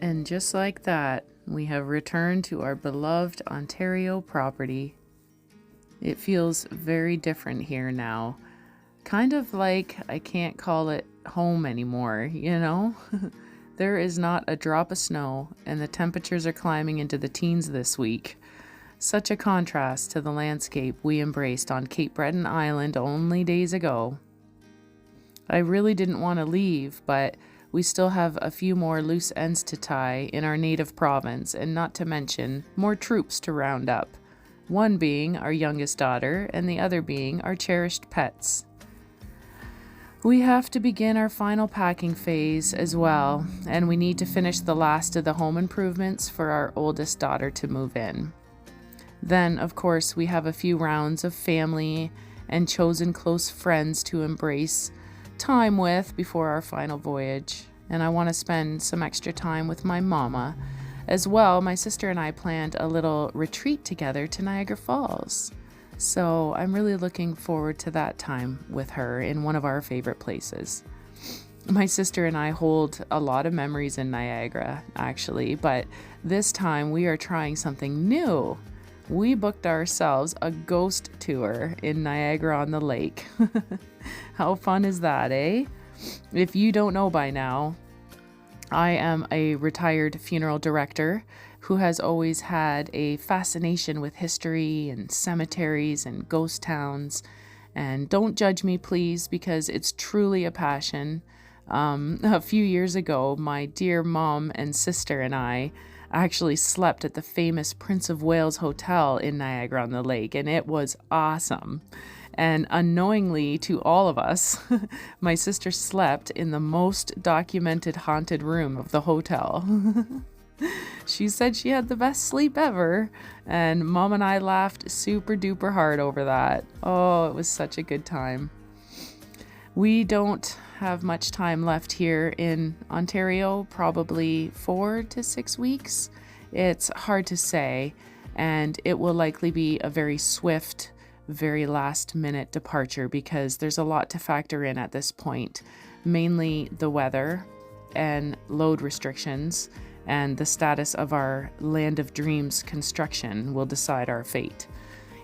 And just like that, we have returned to our beloved Ontario property. It feels very different here now. Kind of like I can't call it home anymore, you know? There is not a drop of snow, and the temperatures are climbing into the teens this week. Such a contrast to the landscape we embraced on Cape Breton Island only days ago. I really didn't want to leave, but we still have a few more loose ends to tie in our native province, and not to mention more troops to round up. One being our youngest daughter, and the other being our cherished pets. We have to begin our final packing phase as well, and we need to finish the last of the home improvements for our oldest daughter to move in. Then, of course, we have a few rounds of family and chosen close friends to embrace time with before our final voyage. And I want to spend some extra time with my mama. As well, my sister and I planned a little retreat together to Niagara Falls. So I'm really looking forward to that time with her in one of our favorite places. My sister and I hold a lot of memories in Niagara, actually, but this time we are trying something new. We booked ourselves a ghost tour in Niagara-on-the-Lake. How fun is that, eh? If you don't know by now, I am a retired funeral director who has always had a fascination with history and cemeteries and ghost towns. And don't judge me, please, because it's truly a passion. A few years ago, my dear mom and sister and I actually slept at the famous Prince of Wales Hotel in Niagara-on-the-Lake, and it was awesome. And unknowingly to all of us, my sister slept in the most documented haunted room of the hotel. She said she had the best sleep ever, and Mom and I laughed super duper hard over that. Oh, it was such a good time. We don't have much time left here in Ontario, probably 4 to 6 weeks. It's hard to say, and it will likely be a very swift, very last minute departure because there's a lot to factor in at this point, mainly the weather and load restrictions, and the status of our Land of Dreams construction will decide our fate.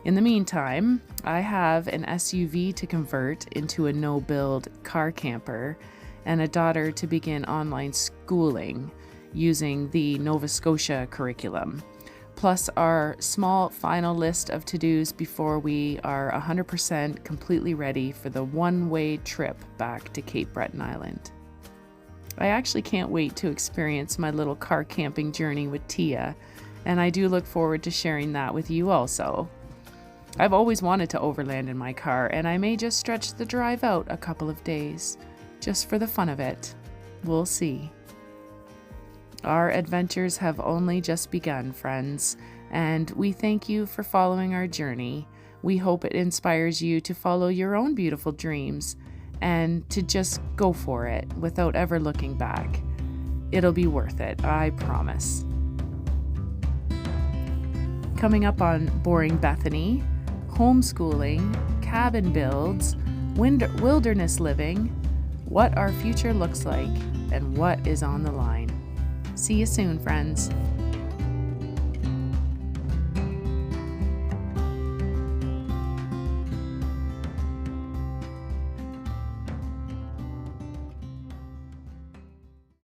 In the meantime, I have an SUV to convert into a no-build car camper and a daughter to begin online schooling using the Nova Scotia curriculum, plus our small final list of to-dos before we are 100% completely ready for the one-way trip back to Cape Breton Island. I actually can't wait to experience my little car camping journey with Tia, and I do look forward to sharing that with you also. I've always wanted to overland in my car, and I may just stretch the drive out a couple of days, just for the fun of it. We'll see. Our adventures have only just begun, friends, and we thank you for following our journey. We hope it inspires you to follow your own beautiful dreams and to just go for it without ever looking back. It'll be worth it, I promise. Coming up on Boring Bethany, homeschooling, cabin builds, wilderness living, what our future looks like, and what is on the line. See you soon, friends.